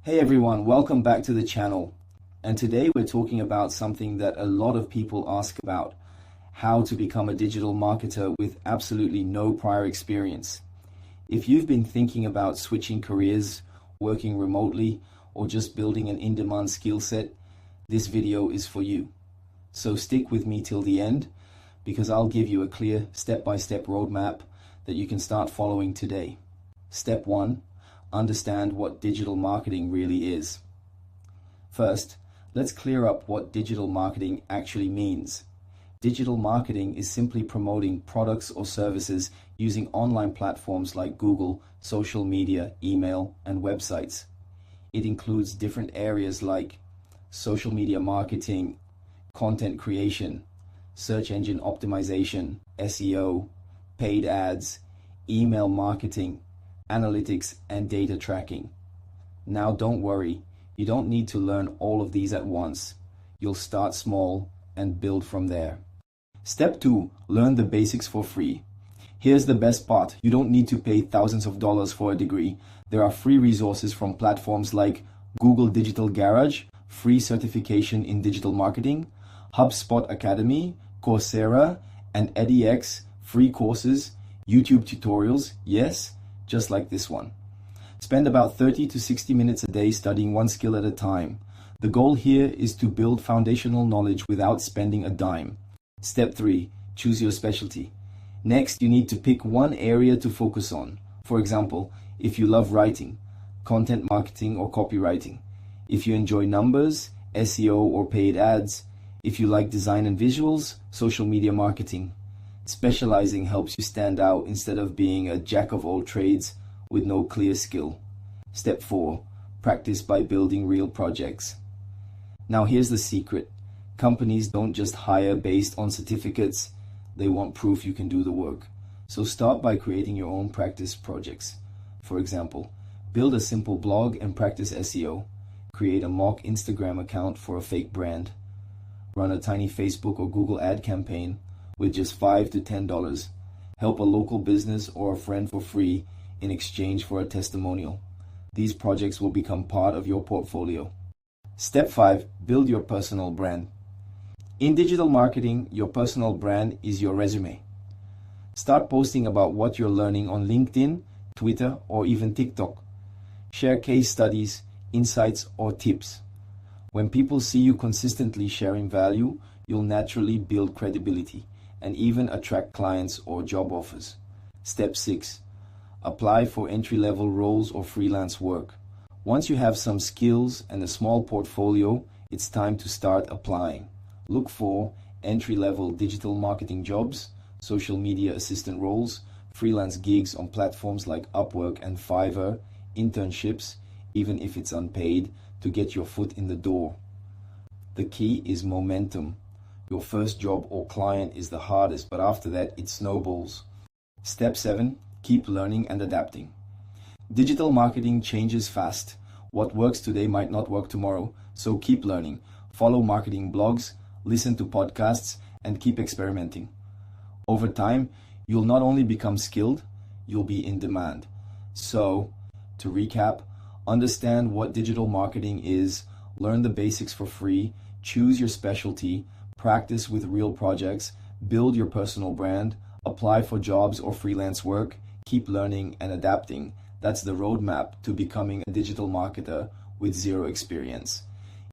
Hey everyone, welcome back to the channel. And today we're talking about something that a lot of people ask about: how to become a digital marketer with absolutely no prior experience. If you've been thinking about switching careers, working remotely, or just building an in-demand skill set, this video is for you. So stick with me till the end, because I'll give you a clear step-by-step roadmap that you can start following today. Step 1. Understand what digital marketing really is. First, let's clear up what digital marketing actually means. Digital marketing is simply promoting products or services using online platforms like Google, social media, email, and websites. It includes different areas like social media marketing, content creation, search engine optimization, SEO, paid ads, email marketing, analytics, and data tracking. Now don't worry, you don't need to learn all of these at once. You'll start small and build from there. Step 2. Learn the basics for free. Here's the best part: you don't need to pay thousands of dollars for a degree. There are free resources from platforms like Google Digital Garage, free certification in digital marketing, HubSpot Academy, Coursera, and edX, free courses, YouTube tutorials, yes, just like this one. Spend about 30 to 60 minutes a day studying one skill at a time. The goal here is to build foundational knowledge without spending a dime. Step 3. Choose your specialty. Next, you need to pick one area to focus on. For example, if you love writing, content marketing or copywriting. If you enjoy numbers, SEO or paid ads. If you like design and visuals, social media marketing. Specializing helps you stand out instead of being a jack of all trades with no clear skill. Step 4. Practice by building real projects. Now here's the secret. Companies don't just hire based on certificates. They want proof you can do the work. So start by creating your own practice projects. For example, build a simple blog and practice SEO. Create a mock Instagram account for a fake brand. Run a tiny Facebook or Google ad campaign with just $5 to $10. Help a local business or a friend for free in exchange for a testimonial. These projects will become part of your portfolio. Step 5. Build your personal brand. In digital marketing, your personal brand is your resume. Start posting about what you're learning on LinkedIn, Twitter, or even TikTok. Share case studies, insights, or tips. When people see you consistently sharing value, you'll naturally build credibility and even attract clients or job offers. Step 6. Apply for entry-level roles or freelance work. Once you have some skills and a small portfolio, it's time to start applying. Look for entry-level digital marketing jobs, social media assistant roles, freelance gigs on platforms like Upwork and Fiverr, internships, even if it's unpaid, to get your foot in the door. The key is momentum. Your first job or client is the hardest, but after that it snowballs. Step 7. Keep learning and adapting. Digital marketing changes fast. What works today might not work tomorrow, so keep learning. Follow marketing blogs, listen to podcasts, and keep experimenting. Over time, you'll not only become skilled, you'll be in demand. So, to recap, understand what digital marketing is, learn the basics for free, choose your specialty, practice with real projects, build your personal brand, apply for jobs or freelance work, keep learning and adapting. That's the roadmap to becoming a digital marketer with zero experience.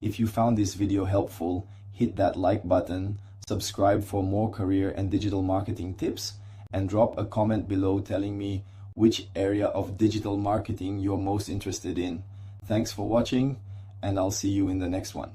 If you found this video helpful, hit that like button, subscribe for more career and digital marketing tips, and drop a comment below telling me which area of digital marketing you're most interested in. Thanks for watching, and I'll see you in the next one.